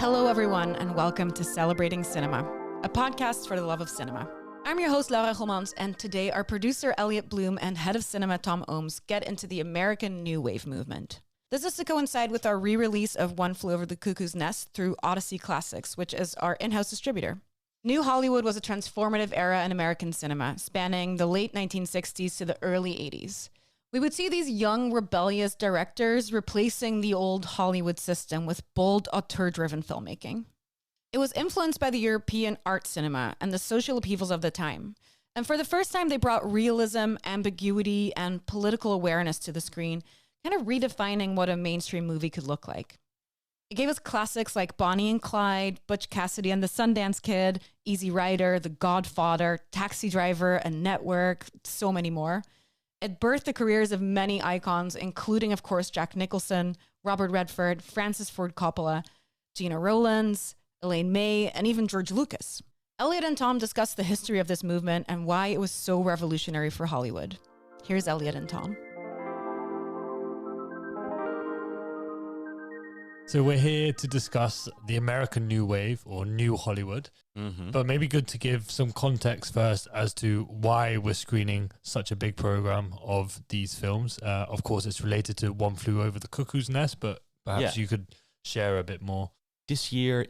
Hello, everyone, and welcome to Celebrating Cinema, a podcast for the love of cinema. I'm your host, Laura Gomans, and today our producer, Elliot Bloom, and head of cinema, Tom Ooms, get into the American New Wave movement. This is to coincide with our re-release of One Flew Over the Cuckoo's Nest through Odyssey Classics, which is our in-house distributor. New Hollywood was a transformative era in American cinema, spanning the late 1960s to the early 80s. We would see these young, rebellious directors replacing the old Hollywood system with bold, auteur-driven filmmaking. It was influenced by the European art cinema and the social upheavals of the time. And for the first time, they brought realism, ambiguity, and political awareness to the screen, kind of redefining what a mainstream movie could look like. It gave us classics like Bonnie and Clyde, Butch Cassidy and the Sundance Kid, Easy Rider, The Godfather, Taxi Driver, and Network, so many more. It birthed the careers of many icons, including, of course, Jack Nicholson, Robert Redford, Francis Ford Coppola, Gina Rowlands, Elaine, and even George Lucas. Elliot and Tom discussed the history of this movement and why it was so revolutionary for Hollywood. Here's Elliot and Tom. So we're here to discuss the American New Wave or New Hollywood, but maybe good to give some context first as to why we're screening such a big program of these films. Of course, it's related to One Flew Over the Cuckoo's Nest, but perhaps you could share a bit more. This year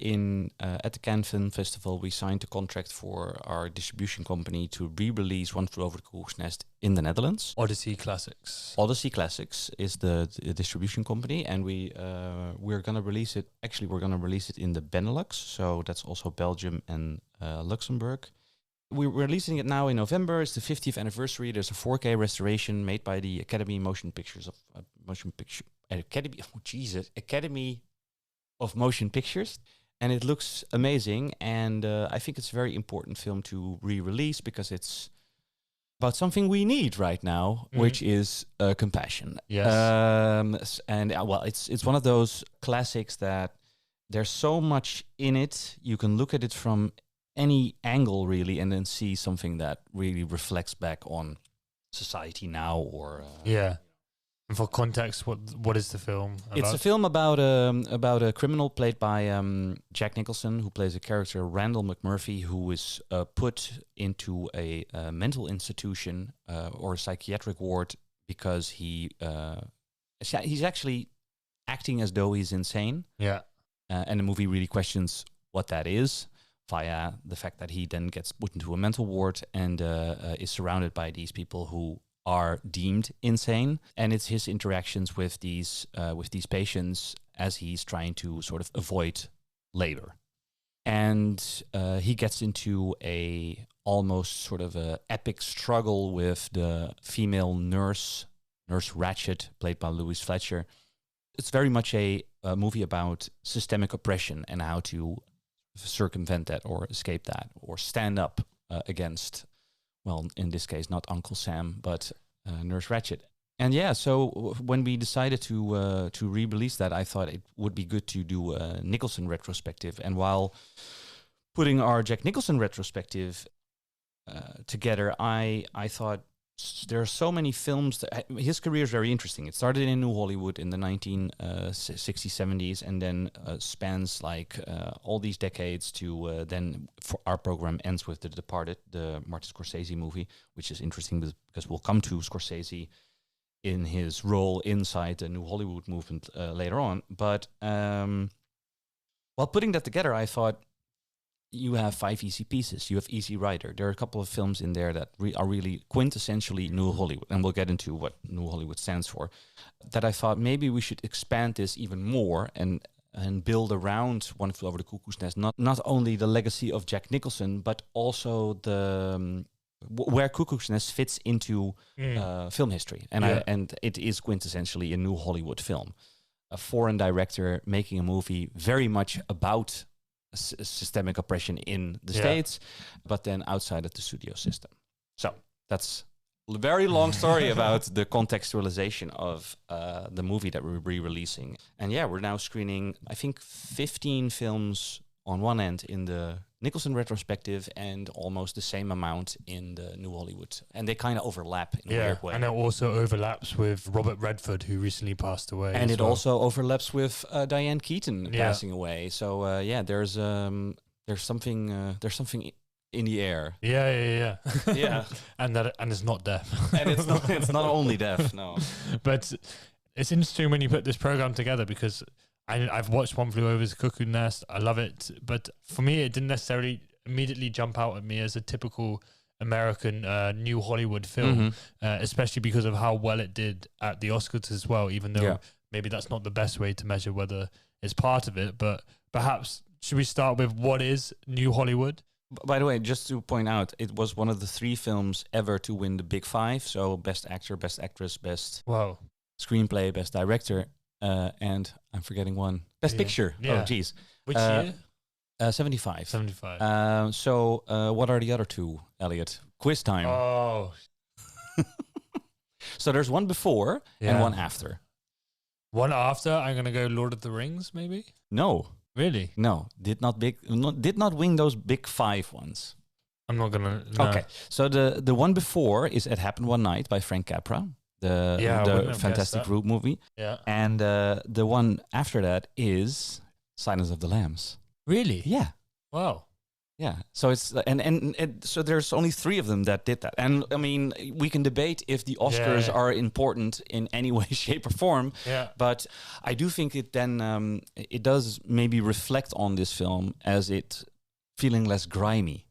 at the Cannes Film Festival, we signed a contract for our distribution company to re-release One Flew Over the Cuckoo's Nest in the Netherlands. Odyssey Classics. Odyssey Classics is the distribution company, and we're going to release it. Actually, we're going to release it in the Benelux, so that's also Belgium and Luxembourg. We're releasing it now in November. It's the 50th anniversary. There's a 4K restoration made by the Academy of Motion Pictures, and it looks amazing, and I think it's a very important film to re-release because it's about something we need right now, which is compassion. Yes. It's one of those classics that there's so much in it. You can look at it from any angle really and then see something that really reflects back on society now or And for context, what is the film about? It's a film about a criminal played by Jack Nicholson, who plays a character, Randall McMurphy, who is put into a mental institution or a psychiatric ward because he's actually acting as though he's insane. Yeah. And the movie really questions what that is via the fact that he then gets put into a mental ward and is surrounded by these people who are deemed insane, and it's his interactions with these patients as he's trying to sort of avoid labor, and he gets into a almost sort of a epic struggle with the female Nurse Ratched, played by Louise Fletcher. It's very much a movie about systemic oppression and how to circumvent that or escape that or stand up against. Well, in this case, not Uncle Sam, but Nurse Ratched. And so when we decided to re-release that, I thought it would be good to do a Nicholson retrospective. And while putting our Jack Nicholson retrospective together, I thought there are so many films that his career is very interesting. It started in New Hollywood in the 1960s, 70s, and then spans like all these decades to then for our program ends with The Departed, the Martin Scorsese movie, which is interesting because we'll come to Scorsese in his role inside the New Hollywood movement later on. But while putting that together, I thought, you have 5 easy pieces. You have Easy Rider. There are a couple of films in there that are really quintessentially New Hollywood, and we'll get into what New Hollywood stands for. That I thought maybe we should expand this even more and build around One Flew Over the Cuckoo's Nest. Not only the legacy of Jack Nicholson, but also the where Cuckoo's Nest fits into film history, and it is quintessentially a New Hollywood film. A foreign director making a movie very much about systemic oppression in the States, but then outside of the studio system. So that's a very long story about the contextualization of the movie that we're re-releasing. And we're now screening, I think, 15 films on one end in the Nicholson retrospective and almost the same amount in the New Hollywood. And they kind of overlap in a weird way. And it also overlaps with Robert Redford, who recently passed away. And it also overlaps with Diane Keaton passing away. So there's something in the air. Yeah. Yeah. and it's not death. And it's not only death, no. But it's interesting when you put this program together, because I've watched One Flew Over the Cuckoo Nest. I love it. But for me, it didn't necessarily immediately jump out at me as a typical American New Hollywood film, especially because of how well it did at the Oscars as well, even though maybe that's not the best way to measure whether it's part of it. But perhaps, should we start with what is New Hollywood? By the way, just to point out, it was one of the 3 films ever to win the Big 5. So Best Actor, Best Actress, Best Screenplay, Best Director. And I'm forgetting one. Best Picture. Yeah. Oh, geez. Which year? 75. 75. So what are the other 2, Elliot? Quiz time. Oh. So there's one before and one after. One after, I'm going to go Lord of the Rings, maybe? No. Really? No. Did not win those Big 5 ones. I'm not going to... No. Okay. So the one before is It Happened One Night by Frank Capra. The Fantastic Root movie. Yeah. And the one after that is Silence of the Lambs. Really? Yeah. Wow. Yeah. So it's and so there's only 3 of them that did that. And I mean, we can debate if the Oscars are important in any way, shape, or form. Yeah. But I do think it then it does maybe reflect on this film as it feeling less grimy.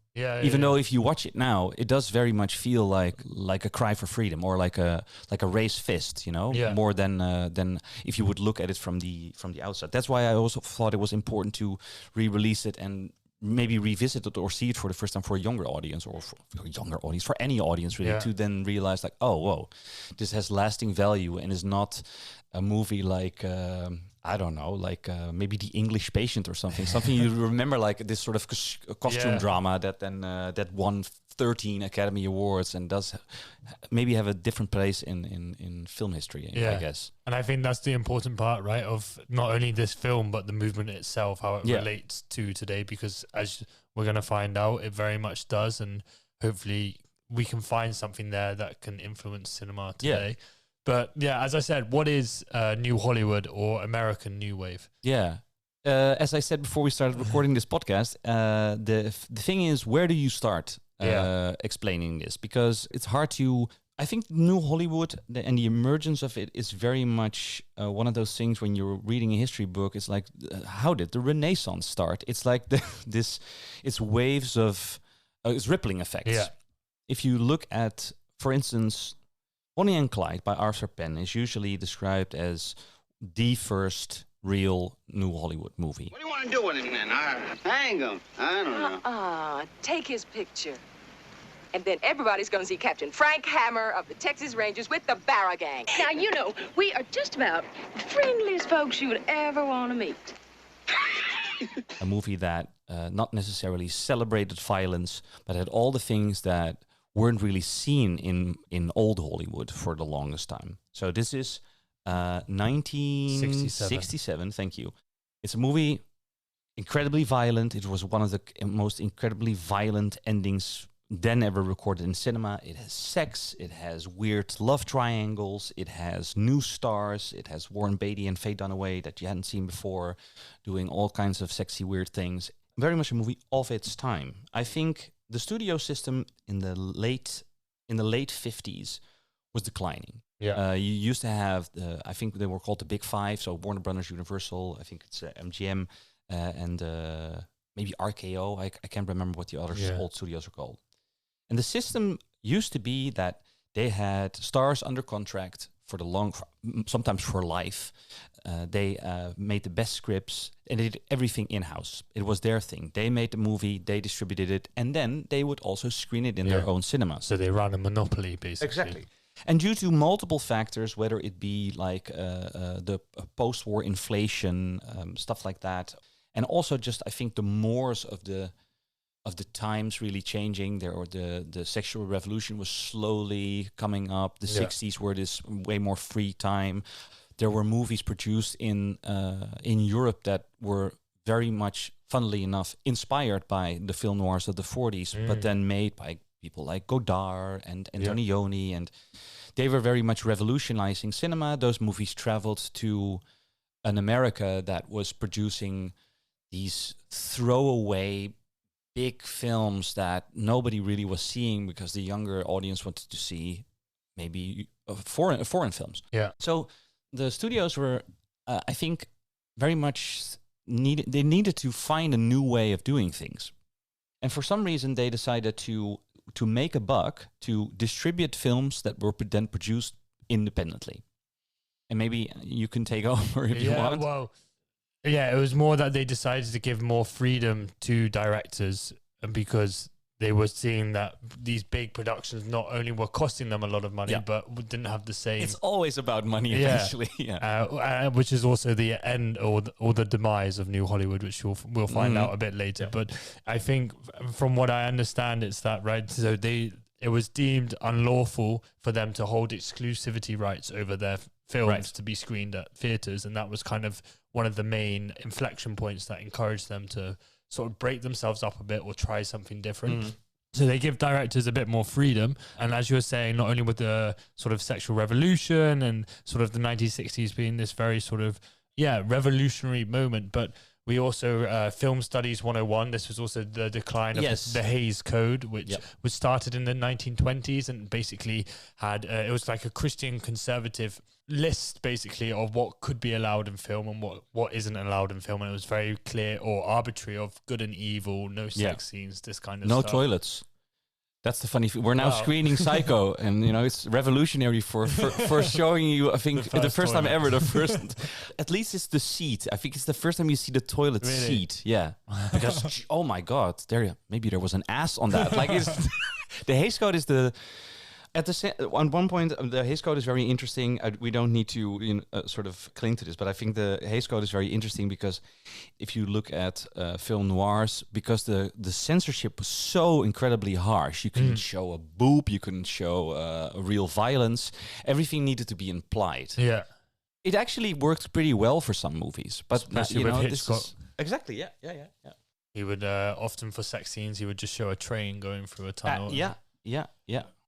Even though if you watch it now, it does very much feel like a cry for freedom, or like a raised fist, more than if you would look at it from the outside. That's why I also thought it was important to re-release it and maybe revisit it or see it for the first time for a younger audience, or for any audience really, to then realize like, oh, whoa, this has lasting value and is not a movie like I don't know, like maybe The English Patient or something you remember, like this sort of costume drama that then that won 13 Academy Awards and does maybe have a different place in film history, I guess. And I think that's the important part, right, of not only this film, but the movement itself, how it relates to today, because as we're going to find out, it very much does. And hopefully we can find something there that can influence cinema today. But as I said, what is New Hollywood or American New Wave? Yeah. As I said before we started recording this podcast, the thing is, where do you start explaining this? Because it's hard to... I think New Hollywood and the emergence of it is very much one of those things when you're reading a history book. It's like, how did the Renaissance start? It's like it's waves of... it's rippling effects. Yeah. If you look at, for instance... Bonnie and Clyde by Arthur Penn is usually described as the first real New Hollywood movie. What do you want to do with him then? Hang him. I don't know. Take his picture. And then everybody's going to see Captain Frank Hammer of the Texas Rangers with the Barra Gang. Now, we are just about the friendliest folks you would ever want to meet. A movie that not necessarily celebrated violence, but had all the things that weren't really seen in old Hollywood for the longest time. So this is 1967. Thank you. It's a movie incredibly violent. It was one of the most incredibly violent endings then ever recorded in cinema. It has sex. It has weird love triangles. It has new stars. It has Warren Beatty and Faye Dunaway that you hadn't seen before, doing all kinds of sexy, weird things. Very much a movie of its time. I think the studio system in the late 50s was declining. Yeah. You used to have I think they were called the Big Five, so Warner Brothers, Universal, I think it's MGM, and maybe RKO. I can't remember what the other old studios are called. And the system used to be that they had stars under contract for sometimes for life. They made the best scripts and they did everything in-house. It was their thing. They made the movie, they distributed it, and then they would also screen it in their own cinemas. So they ran a monopoly, basically. Exactly. And due to multiple factors, whether it be like the post-war inflation, stuff like that, and also just I think the mores of the times really changing. The sexual revolution was slowly coming up. The 60s were this way more free time. There were movies produced in Europe that were very much, funnily enough, inspired by the film noirs of the 40s, but then made by people like Godard and Antonioni, and they were very much revolutionizing cinema. Those movies traveled to an America that was producing these throwaway big films that nobody really was seeing because the younger audience wanted to see maybe foreign films. Yeah. So the studios were, I think, very much needed to find a new way of doing things. And for some reason, they decided to make a buck, to distribute films that were then produced independently. And maybe you can take over if you want. Well, yeah, it was more that they decided to give more freedom to directors because they were seeing that these big productions not only were costing them a lot of money, but didn't have the same... It's always about money, eventually. Which is also the end or the demise of New Hollywood, which we'll find out a bit later. Yeah. But I think from what I understand, it's that, right? So it was deemed unlawful for them to hold exclusivity rights over their films to be screened at theaters. And that was kind of one of the main inflection points that encouraged them to sort of break themselves up a bit or try something different. So they give directors a bit more freedom. And as you were saying, not only with the sort of sexual revolution and sort of the 1960s being this very sort of, revolutionary moment, but we also, Film Studies 101, this was also the decline of the Hays Code, which was started in the 1920s and basically had, it was like a Christian conservative list basically of what could be allowed in film and what isn't allowed in film. And it was very clear or arbitrary of good and evil, no sex scenes, this kind of stuff. No toilets. That's the funny thing. We're now screening Psycho, and it's revolutionary for showing you. I think the first time ever. At least it's the seat. I think it's the first time you see the toilet seat. Yeah, because oh my God, maybe there was an ass on that. Like the Hays Code is the. On one point, the Hays Code is very interesting. We don't need to sort of cling to this, but I think the Hays Code is very interesting because if you look at film noirs, because the censorship was so incredibly harsh, you couldn't show a boob, you couldn't show real violence. Everything needed to be implied. Yeah, it actually worked pretty well for some movies, but especially with Hitchcock. Exactly. Yeah. He would often for sex scenes, he would just show a train going through a tunnel. Yeah.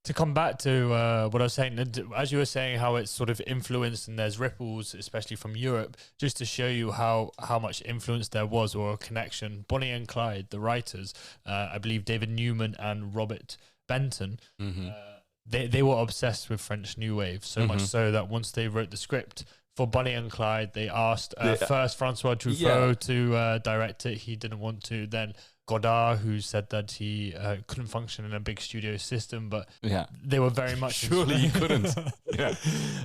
To come back to what I was saying, as you were saying, how it's sort of influenced and there's ripples, especially from Europe, just to show you how much influence there was or a connection. Bonnie and Clyde, the writers, I believe David Newman and Robert Benton, they were obsessed with French New Wave, so much so that once they wrote the script for Bonnie and Clyde, they asked first Francois Truffaut to direct it. He didn't want to. Then Godard, who said that he couldn't function in a big studio system, but they were very much... Surely he couldn't.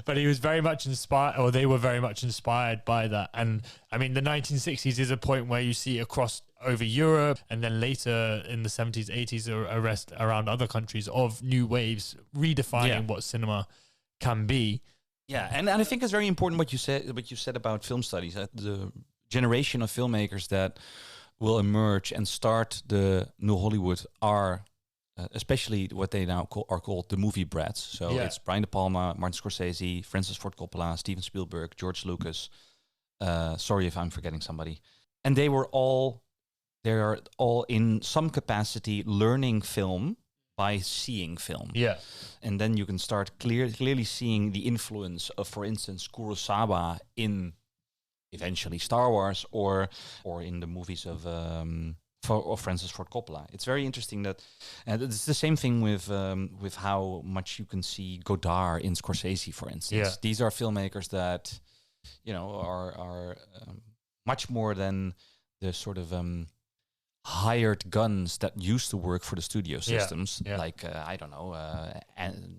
But he was very much inspired, or they were very much inspired by that. And I mean, the 1960s is a point where you see across over Europe, and then later in the 70s, 80s, around other countries of new waves redefining what cinema can be. Yeah, and I think it's very important what you said about film studies. The generation of filmmakers that will emerge and start the New Hollywood are especially what they now are called the movie brats. So it's Brian De Palma, Martin Scorsese, Francis Ford Coppola, Steven Spielberg, George Lucas. Sorry if I'm forgetting somebody. And they are all in some capacity learning film by seeing film. Yeah. And then you can start clearly seeing the influence of, for instance, Kurosawa in eventually Star Wars or in the movies of Francis Ford Coppola. It's very interesting that, and it's the same thing with how much you can see Godard in Scorsese, for instance. Yeah. These are filmmakers that, are much more than the sort of hired guns that used to work for the studio systems, like I don't know,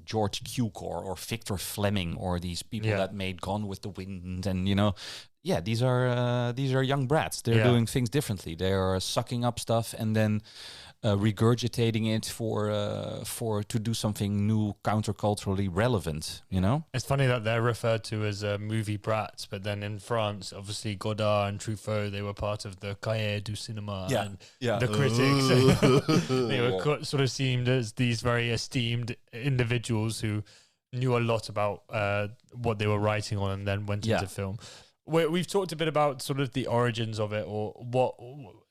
George Cukor or Victor Fleming or these people that made Gone with the Wind, and these are young brats. They're doing things differently. They are sucking up stuff and then regurgitating it to do something new, counterculturally relevant. It's funny that they're referred to as movie brats, but then in France, obviously Godard and Truffaut, they were part of the Cahiers du Cinéma and the critics. They were sort of seen as these very esteemed individuals who knew a lot about what they were writing on and then went into film. we've talked a bit about sort of the origins of it, or what.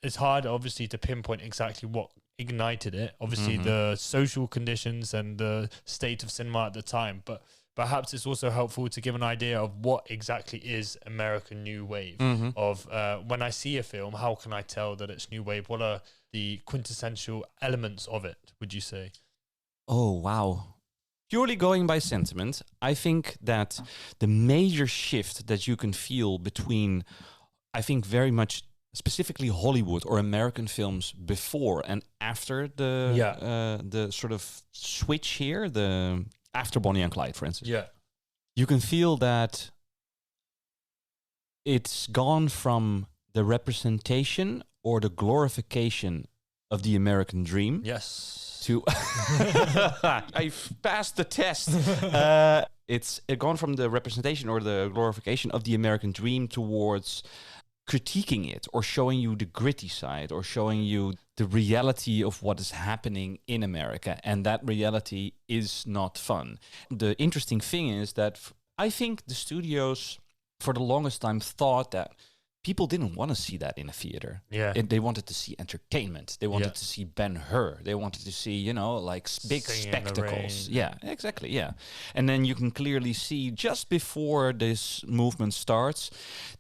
It's hard, obviously, to pinpoint exactly what ignited it. Obviously, the social conditions and the state of cinema at the time, but perhaps it's also helpful to give an idea of what exactly is American New Wave. Of when I see a film, how can I tell that it's New Wave? What are the quintessential elements of it, would you say? Oh, wow. Purely going by sentiment, I think that the major shift that you can feel between, I think very much specifically Hollywood or American films before and after the sort of switch here, the after Bonnie and Clyde, for instance. Yeah. You can feel that it's gone from the representation or the glorification of the American dream. Yes. To I've passed the test. It's gone from the representation or the glorification of the American dream towards critiquing it or showing you the gritty side or showing you the reality of what is happening in America. And that reality is not fun. The interesting thing is that I think the studios for the longest time thought that people didn't want to see that in a theater. Yeah. They wanted to see entertainment. They wanted to see Ben-Hur. They wanted to see, like big Singing spectacles. in the rain. Yeah, exactly. Yeah. And then you can clearly see just before this movement starts,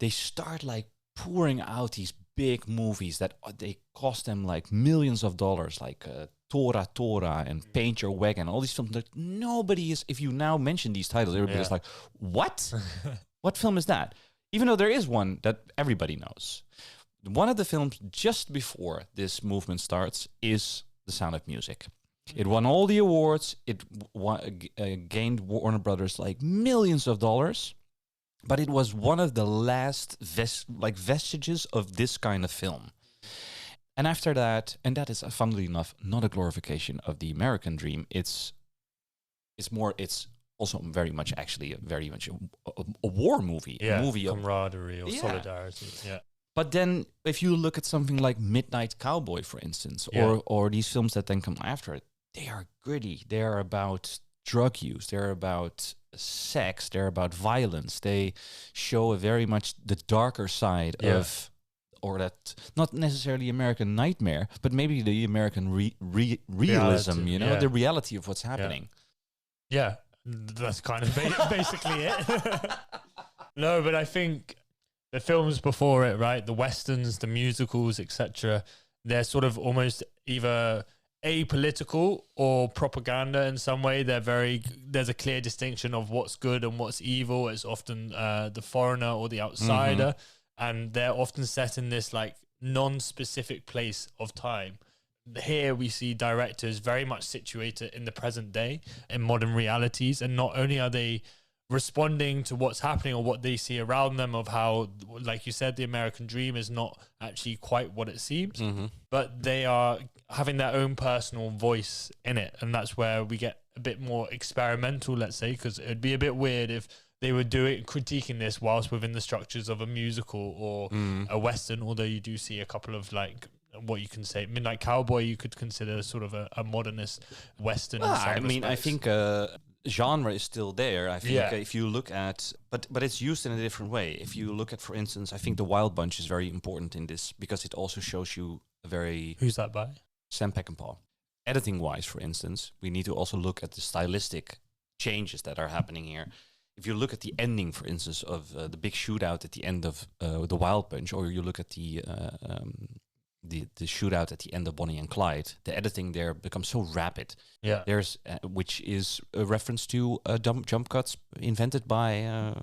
they start like pouring out these big movies that they cost them like millions of dollars, like Tora and Paint Your Wagon, all these films that nobody is, if you now mention these titles, everybody's like, what? What film is that? Even though there is one that everybody knows. One of the films just before this movement starts is The Sound of Music. It won all the awards. It gained Warner Brothers like millions of dollars. But it was one of the last vestiges of this kind of film. And after that, and that is funnily enough not a glorification of the American dream. It's also very much actually a war movie. Yeah, a movie of camaraderie or solidarity. Yeah. But then if you look at something like Midnight Cowboy, for instance, or these films that then come after it, they are gritty. They are about drug use. They're about sex. They're about violence. They show a very much the darker side of, or that not necessarily American nightmare, but maybe the American realism, the reality of what's happening. Yeah. That's kind of basically it. No, but I think the films before it, right, the westerns, the musicals, etc., they're sort of almost either apolitical or propaganda in some way. There's a clear distinction of what's good and what's evil. It's often the foreigner or the outsider, and they're often set in this like non-specific place of time. Here we see directors very much situated in the present day, in modern realities, and not only are they responding to what's happening or what they see around them, of how, like you said, the American dream is not actually quite what it seems, but they are having their own personal voice in it. And that's where we get a bit more experimental, let's say, because it'd be a bit weird if they were critiquing this whilst within the structures of a musical or a Western, although you do see a couple of like, what you can say, Midnight Cowboy, you could consider sort of a modernist Western. I mean, I think genre is still there. I think if you look at, but it's used in a different way. If you look at, for instance, I think The Wild Bunch is very important in this because it also shows you a very... Who's that by? Sam Peckinpah. Editing-wise, for instance, we need to also look at the stylistic changes that are happening here. If you look at the ending, for instance, of the big shootout at the end of The Wild Bunch, or you look at the shootout at the end of Bonnie and Clyde, the editing there becomes so rapid. Yeah, there's which is a reference to jump cuts invented by,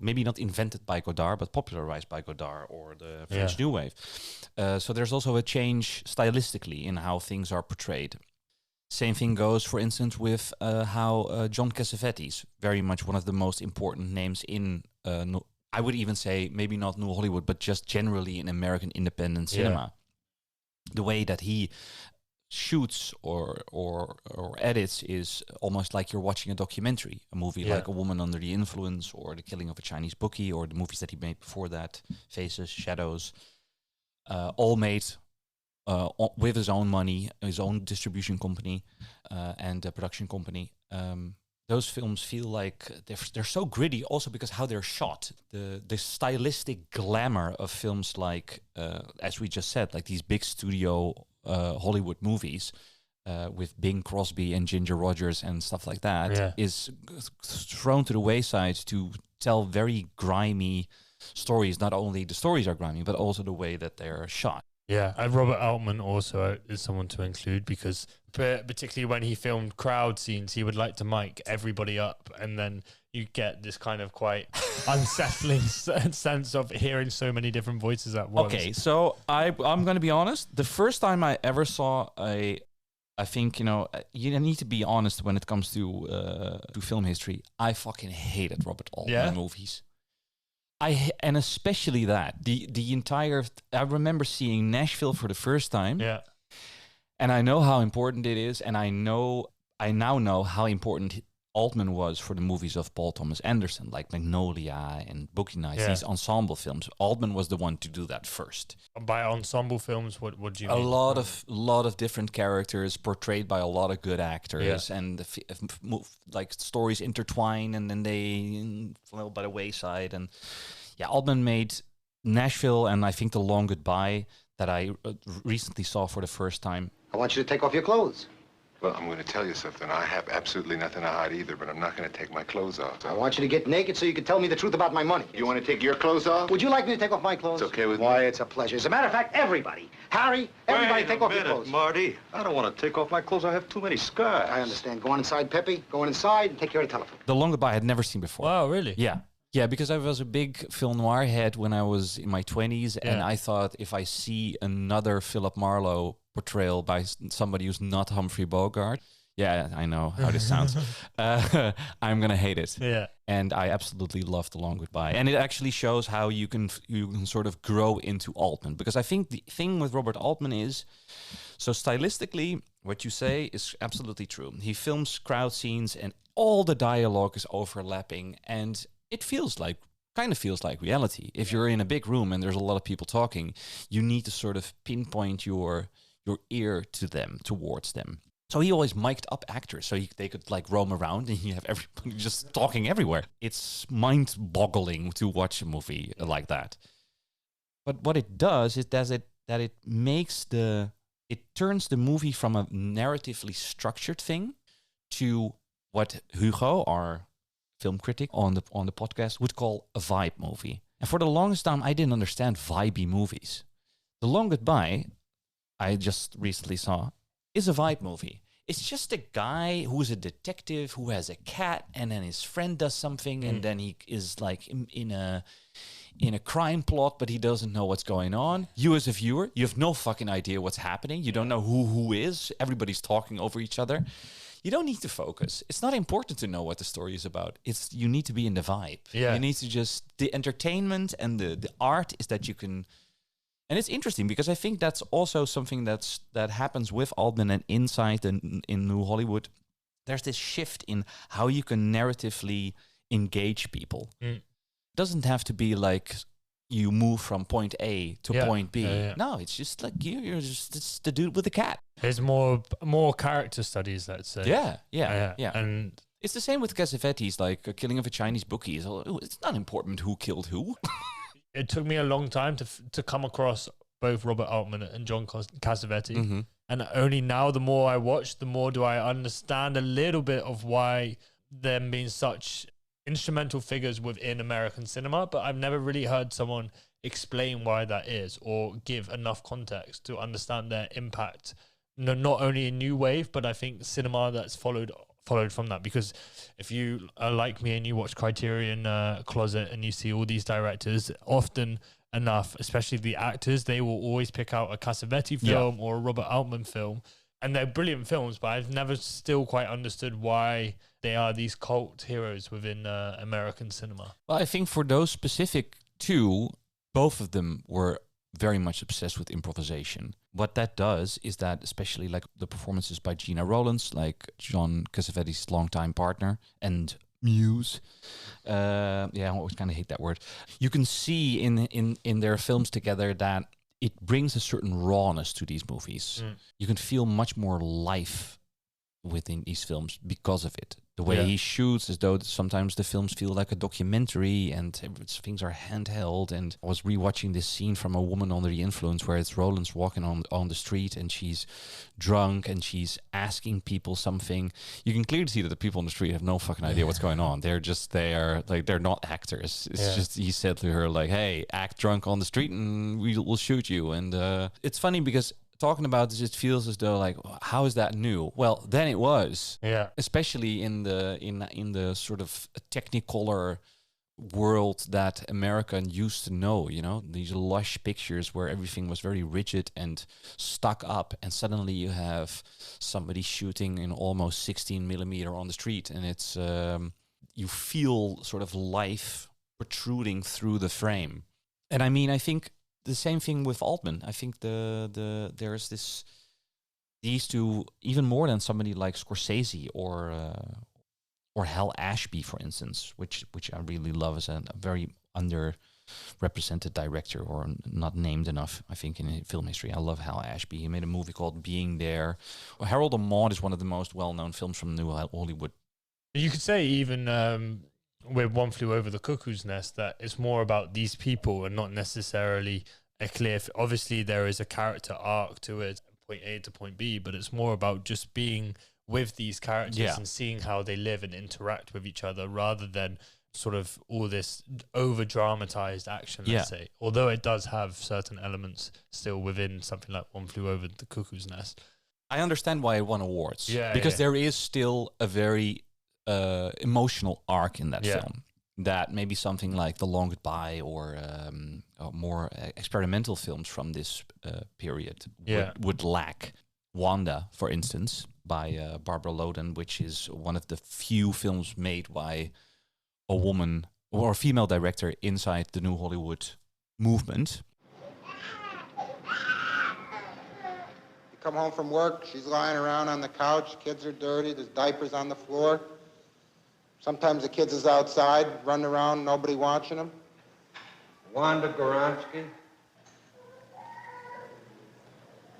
maybe not invented by Godard, but popularized by Godard or the French New Wave. So there's also a change stylistically in how things are portrayed. Same thing goes, for instance, with how John Cassavetes, very much one of the most important names in, I would even say maybe not New Hollywood, but just generally in American independent cinema. The way that he shoots or edits is almost like you're watching a documentary, a movie like A Woman Under the Influence or The Killing of a Chinese Bookie or the movies that he made before that, Faces, Shadows, all made with his own money, his own distribution company and a production company. those films feel like they're so gritty, also because how they're shot, the stylistic glamour of films like, as we just said, like these big studio Hollywood movies with Bing Crosby and Ginger Rogers and stuff like that, is thrown to the wayside to tell very grimy stories. Not only the stories are grimy, but also the way that they're shot. Yeah, and Robert Altman also is someone to include, because particularly when he filmed crowd scenes, he would like to mic everybody up, and then you get this kind of quite unsettling sense of hearing so many different voices at once. Okay, so I'm going to be honest. The first time I ever saw I think, you need to be honest when it comes to film history. I fucking hated Robert Altman movies. And especially that the entire. I remember seeing Nashville for the first time. Yeah, and I know how important it is, and I now know how important Altman was for the movies of Paul Thomas Anderson, like Magnolia and Boogie Nights, these ensemble films. Altman was the one to do that first. By ensemble films, what do you mean? A lot of different characters portrayed by a lot of good actors, and like stories intertwine, and then they fell by the wayside. And Altman made Nashville, and I think The Long Goodbye, that I recently saw for the first time. I want you to take off your clothes. Well, I'm going to tell you something. I have absolutely nothing to hide either, but I'm not going to take my clothes off. I want you to get naked so you can tell me the truth about my money. You want to take your clothes off? Would you like me to take off my clothes? It's okay with me. Why, it's a pleasure. As a matter of fact, everybody. Harry, everybody take off your clothes. Marty. I don't want to take off my clothes. I have too many scars. I understand. Go on inside, Pepe. Go on inside and take care of the telephone. The Long Goodbye I had never seen before. Wow, really? Yeah. Yeah, because I was a big film noir head when I was in my 20s, and I thought if I see another Philip Marlowe portrayal by somebody who's not Humphrey Bogart, I know how this sounds, I'm going to hate it. Yeah. And I absolutely love The Long Goodbye. And it actually shows how you can sort of grow into Altman. Because I think the thing with Robert Altman is, so stylistically, what you say is absolutely true. He films crowd scenes and all the dialogue is overlapping, and it kind of feels like reality. If you're in a big room and there's a lot of people talking, you need to sort of pinpoint your ear towards them. So he always mic'd up actors so they could like roam around, and you have everybody just talking everywhere. It's mind-boggling to watch a movie like that. But what it does is that it turns the movie from a narratively structured thing to what Hugo, our film critic on the podcast, would call a vibe movie. And for the longest time, I didn't understand vibey movies. The Long Goodbye, I just recently saw, is a vibe movie. It's just a guy who's a detective who has a cat, and then his friend does something, and then he is like in a crime plot, but he doesn't know what's going on. You as a viewer, you have no fucking idea what's happening. You don't know who is. Everybody's talking over each other. You don't need to focus. It's not important to know what the story is about. You need to be in the vibe. Yeah. You need to the entertainment and the art is that you can. And it's interesting because I think that's also something that happens with Altman and inside in New Hollywood. There's this shift in how you can narratively engage people. It doesn't have to be like you move from point A to point B. Yeah. No, it's just like it's the dude with the cat. There's more character studies, let's say. Yeah. And it's the same with Cassavetes, like a killing of a Chinese bookie. It's not important who killed who. It took me a long time to come across both Robert Altman and John Cassavetes. Mm-hmm. And only now, the more I watch, the more do I understand a little bit of why them being such instrumental figures within American cinema, but I've never really heard someone explain why that is or give enough context to understand their impact, not only in New Wave, but I think cinema that's followed from that. Because if you are like me and you watch Criterion Closet and you see all these directors, often enough, especially the actors, they will always pick out a Cassavetes film or a Robert Altman film, and they're brilliant films, but I've never still quite understood why they are these cult heroes within American cinema. Well, I think for those specific two, both of them were very much obsessed with improvisation. What that does is that, especially like the performances by Gina Rowlands, like John Cassavetes' longtime partner and muse. I always kind of hate that word. You can see in their films together that it brings a certain rawness to these movies. You can feel much more life within these films because of it. The way he shoots, as though sometimes the films feel like a documentary and things are handheld. And I was rewatching this scene from A Woman Under the Influence where it's Roland's walking on the street and she's drunk and she's asking people something. You can clearly see that the people on the street have no fucking idea what's going on. They're just there, like they're not actors. It's just he said to her like, "Hey, act drunk on the street and we'll shoot you." And it's funny because talking about this, it feels as though like, how is that new? Well, then it was, especially in the sort of technicolor world that America used to know. You know, these lush pictures where everything was very rigid and stuck up, and suddenly you have somebody shooting in almost 16 millimeter on the street, and it's you feel sort of life protruding through the frame. And I mean, I think the same thing with Altman. I think there's these two, even more than somebody like Scorsese or Hal Ashby, for instance, which I really love as a very underrepresented director, or not named enough, I think, in film history. I love Hal Ashby. He made a movie called Being There. Harold and Maude is one of the most well-known films from New Hollywood. You could say even with One Flew Over the Cuckoo's Nest that it's more about these people and not necessarily a clear. Obviously, there is a character arc to it, point A to point B, but it's more about just being with these characters and seeing how they live and interact with each other, rather than sort of all this over dramatized action, let's say. Although it does have certain elements still within something like One Flew Over the Cuckoo's Nest. I understand why it won awards. Because there is still a very emotional arc in that film that maybe something like The Long Goodbye or more experimental films from this period would lack. Wanda, for instance, by Barbara Loden, which is one of the few films made by a woman or a female director inside the New Hollywood movement. You come home from work, she's lying around on the couch, kids are dirty, there's diapers on the floor. Sometimes the kids is outside, running around, nobody watching them. Wanda Goronsky.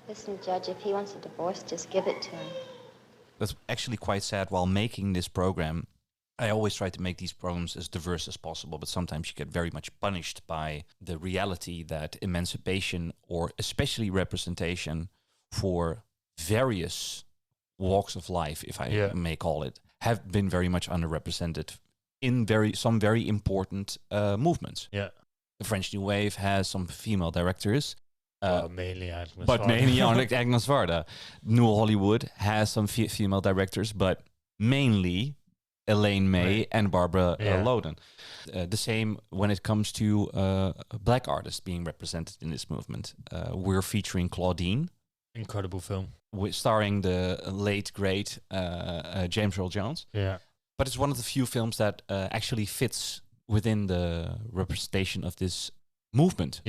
Listen, Judge, if he wants a divorce, just give it to him. That's actually quite sad. While making this program, I always try to make these programs as diverse as possible, but sometimes you get very much punished by the reality that emancipation, or especially representation for various walks of life, if I may call it, have been very much underrepresented in some very important movements. The French New Wave has some female directors. Mainly Agnes Varda. New Hollywood has some female directors, but mainly Elaine May and Barbara Loden. The same when it comes to black artists being represented in this movement. We're featuring Claudine. Incredible film. Starring the late, great James Earl Jones. But it's one of the few films that actually fits within the representation of this movement.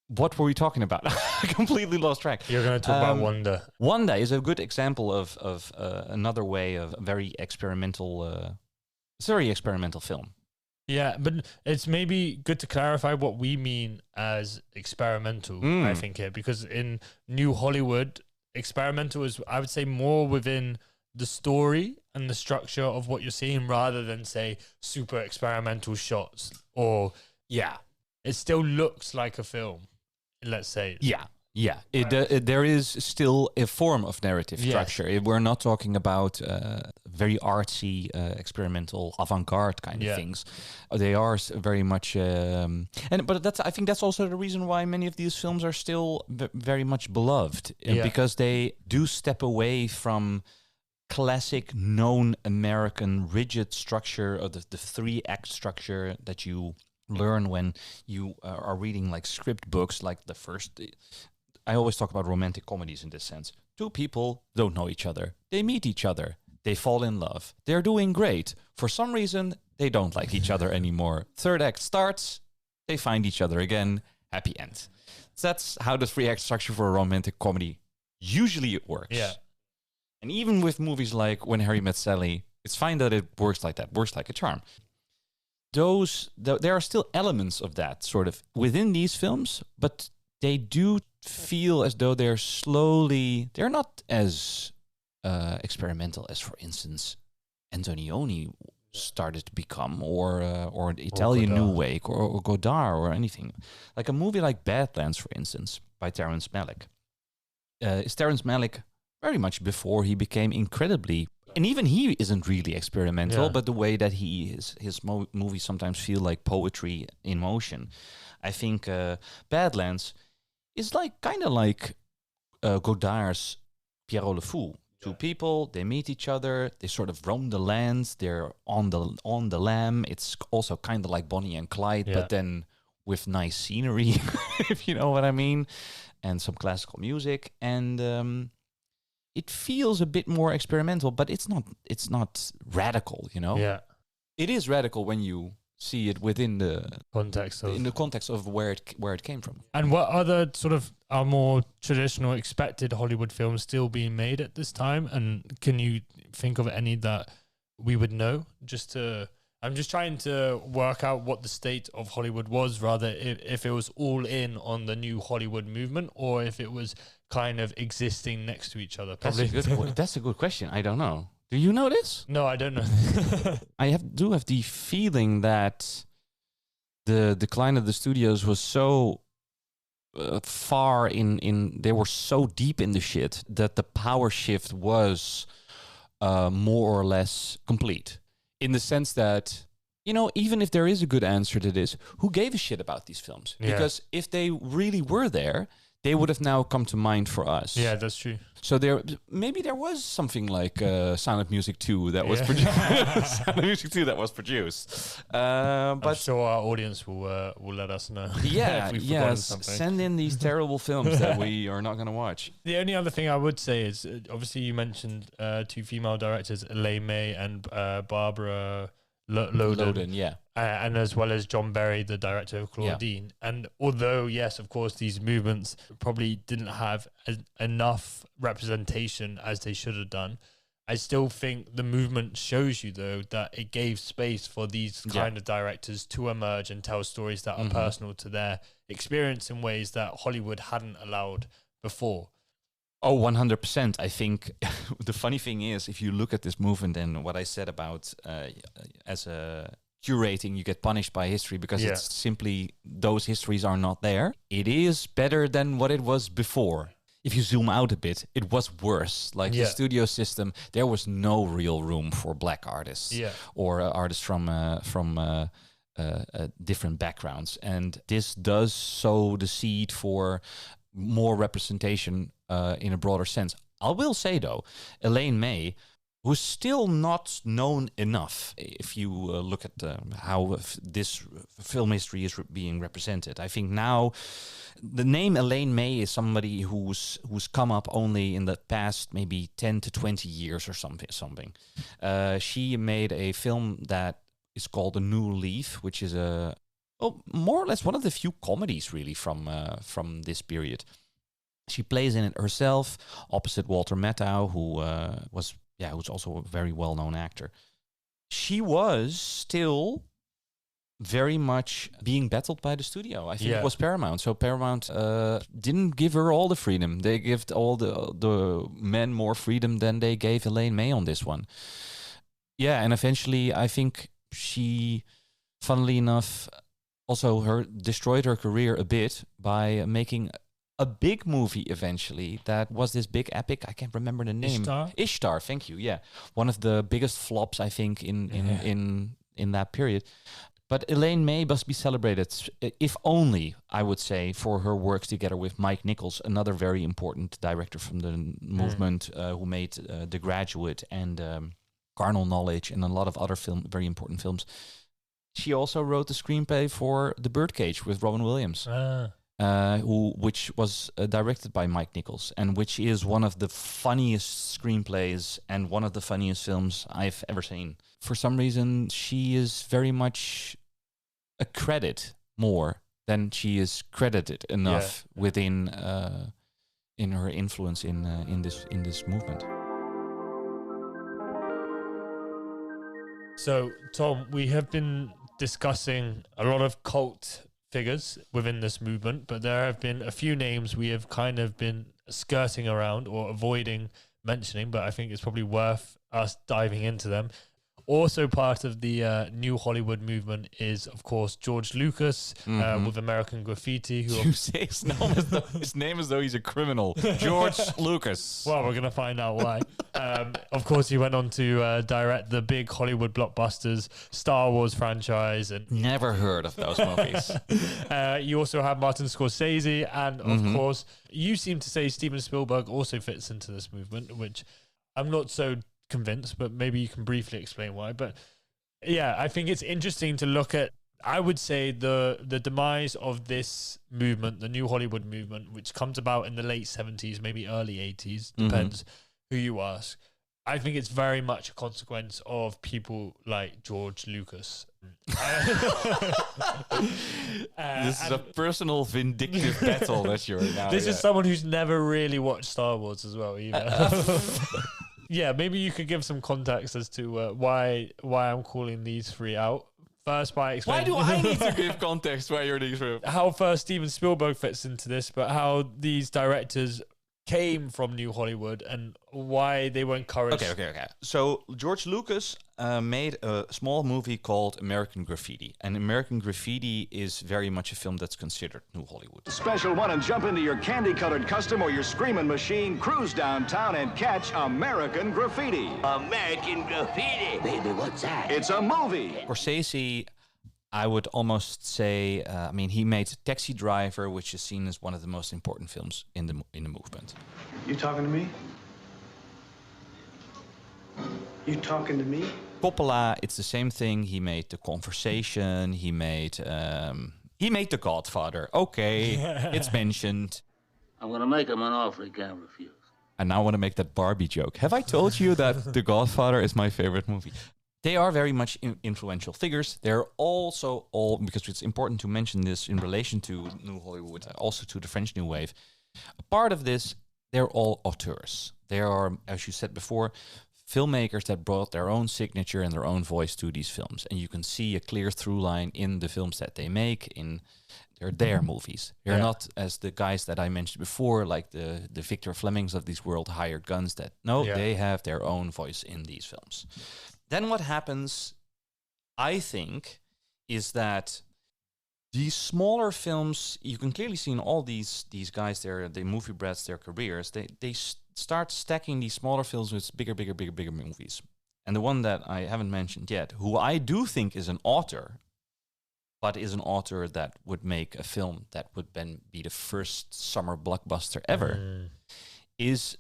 What were we talking about? I completely lost track. You're going to talk about Wanda. Wanda is a good example of another way of very experimental. It's a very experimental film. Yeah, but it's maybe good to clarify what we mean as experimental, I think, here, because in New Hollywood, experimental is, I would say, more within the story and the structure of what you're seeing, rather than, say, super experimental shots. Or, it still looks like a film, let's say. There is still a form of narrative structure. We're not talking about very artsy, experimental, avant-garde kind of things. They are very much, but I think that's also the reason why many of these films are still very much beloved, because they do step away from classic, known American rigid structure of the 3-act structure that you learn when you are reading like script books, like the first. I always talk about romantic comedies in this sense. Two people don't know each other. They meet each other. They fall in love. They're doing great. For some reason, they don't like each other anymore. 3rd act starts. They find each other again. Happy end. That's how the 3-act structure for a romantic comedy usually works. And even with movies like When Harry Met Sally, it's fine that it works like that. Works like a charm. There are still elements of that sort of within these films, but they do feel as though they're not as experimental as, for instance, Antonioni started to become, or the Italian New Wave, or Godard, or anything. Like a movie like Badlands, for instance, by Terrence Malick. Is Terrence Malick very much before he became incredibly, and even he isn't really experimental, but the way that his movies sometimes feel like poetry in motion. I think Badlands is like kind of like Godard's Pierrot le Fou. Two people, they meet each other, they sort of roam the land, they're on the lam. It's also kind of like Bonnie and Clyde, but then with nice scenery, if you know what I mean, and some classical music, and it feels a bit more experimental, but it's not radical, you know. Yeah, it is radical when you see it within the context of where it came from. And what other sort of are more traditional expected Hollywood films still being made at this time? And can you think of any that we would know? I'm just trying to work out what the state of Hollywood was, rather if it was all in on the new Hollywood movement, or if it was kind of existing next to each other. That's a good question. I don't know. Do you know this? No, I don't know. I do have the feeling that the decline of the studios was so far in they were so deep in the shit that the power shift was more or less complete. In the sense that, you know, even if there is a good answer to this, who gave a shit about these films? Yeah. Because if they really were there, they would have now come to mind for us. Yeah, that's true. So maybe there was something like Sound of Music 2 that was produced. Sound of Music 2 that was produced. But I'm sure our audience will let us know. Yeah, send in these terrible films that we are not going to watch. The only other thing I would say is, obviously you mentioned two female directors, Elaine May and Barbara Loden, yeah. And as well as John Berry, the director of Claudine. Yeah. And although, yes, of course, these movements probably didn't have enough representation as they should have done, I still think the movement shows you, though, that it gave space for these kind of directors to emerge and tell stories that are personal to their experience in ways that Hollywood hadn't allowed before. Oh, 100%. I think the funny thing is, if you look at this movement and what I said about as a curating, you get punished by history because it's simply those histories are not there. It is better than what it was before. If you zoom out a bit, it was worse. Like the studio system, there was no real room for black artists or artists from different backgrounds. And this does sow the seed for more representation in a broader sense. I will say, though, Elaine May, who's still not known enough if you look at how this film history is being represented. I think now the name Elaine May is somebody who's come up only in the past maybe 10 to 20 years or something. She made a film that is called A New Leaf, which is more or less one of the few comedies really from this period. She plays in it herself, opposite Walter Matthau, who's also a very well-known actor. She was still very much being battled by the studio. I think it was Paramount. So Paramount didn't give her all the freedom. They gave all the men more freedom than they gave Elaine May on this one. Yeah, and eventually I think she, funnily enough, also destroyed her career a bit by making a big movie eventually that was this big epic. I can't remember the name. Ishtar, thank you. Yeah, one of the biggest flops I think in that period. But Elaine May must be celebrated, if only, I would say, for her work together with Mike Nichols, another very important director from the movement, who made The Graduate and Carnal Knowledge and a lot of other very important films. She also wrote the screenplay for The Birdcage with Robin Williams. Which was directed by Mike Nichols, and which is one of the funniest screenplays and one of the funniest films I've ever seen. For some reason, she is very much a credit more than she is credited enough within in her influence in this movement. So, Tom, we have been discussing a lot of cult figures within this movement, but there have been a few names we have kind of been skirting around or avoiding mentioning, but I think it's probably worth us diving into them. Also part of the new Hollywood movement is, of course, George Lucas with American Graffiti. Who You say his name as though he's a criminal. George Lucas. Well, we're going to find out why. Of course, he went on to direct the big Hollywood blockbusters, Star Wars franchise. And never heard of those movies. You also have Martin Scorsese. And, of course, you seem to say Steven Spielberg also fits into this movement, which I'm not so convinced, but maybe you can briefly explain why. But yeah, I think it's interesting to look at, I would say, the demise of this movement, the new Hollywood movement, which comes about in the late 70s, maybe early 80s, depends who you ask. I think it's very much a consequence of people like George Lucas. This is a personal vindictive battle that you're now. This is someone who's never really watched Star Wars as well, either. Yeah, maybe you could give some context as to why I'm calling these three out. First, by explaining... Why do I need to give context why you're these three? How first Steven Spielberg fits into this, but how these directors came from New Hollywood and why they were encouraged. Okay. So George Lucas made a small movie called American Graffiti. And American Graffiti is very much a film that's considered New Hollywood. Special one, and jump into your candy-colored custom or your screaming machine, cruise downtown and catch American Graffiti. American Graffiti. Baby, what's that? It's a movie. Scorsese, I would almost say, he made Taxi Driver, which is seen as one of the most important films in the movement. You talking to me? You talking to me? Coppola, it's the same thing. He made The Conversation. He made The Godfather. Okay, it's mentioned. I'm gonna make him an offer he can't refuse. I now want to make that Barbie joke. Have I told you that The Godfather is my favorite movie? They are very much influential figures. They're also all, because it's important to mention this in relation to New Hollywood, also to the French New Wave. A part of this, they're all auteurs. They are, as you said before, filmmakers that brought their own signature and their own voice to these films. And you can see a clear through line in the films that they make. They're their movies. They're not, as the guys that I mentioned before, like the Victor Flemings of this world, hired guns that, they have their own voice in these films. Then what happens, I think, is that these smaller films, you can clearly see in all these guys, they movie brats, their careers, they start stacking these smaller films with bigger movies. And the one that I haven't mentioned yet, who I do think is an author, but is an author that would make a film that would then be the first summer blockbuster ever, is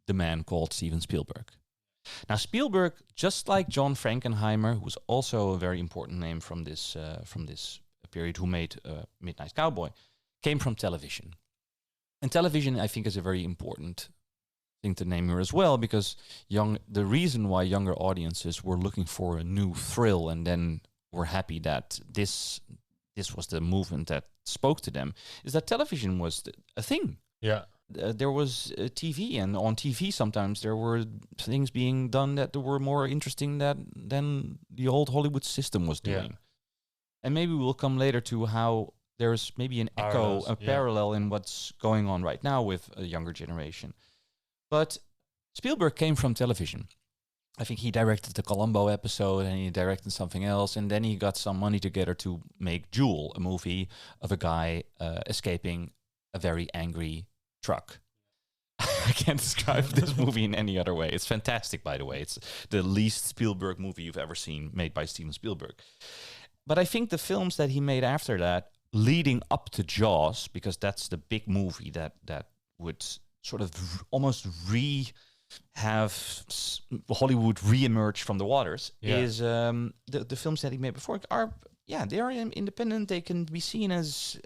the man called Steven Spielberg. Now, Spielberg, just like John Frankenheimer, who's also a very important name from this period, who made Midnight Cowboy, came from television. And television, I think, is a very important thing to name here as well, because the reason why younger audiences were looking for a new thrill and then were happy that this was the movement that spoke to them is that television was a thing. Yeah. There was TV, and on TV sometimes there were things being done that were more interesting than the old Hollywood system was doing. Yeah. And maybe we'll come later to how there's maybe an echo, a parallel in what's going on right now with a younger generation. But Spielberg came from television. I think he directed the Columbo episode and he directed something else, and then he got some money together to make Jewel, a movie of a guy escaping a very angry truck. I can't describe this movie in any other way. It's fantastic, by the way. It's the least Spielberg movie you've ever seen made by Steven Spielberg. But I think the films that he made after that, leading up to Jaws, because that's the big movie that would sort of almost have Hollywood re-emerge from the waters, is the films that he made before they are independent. They can be seen as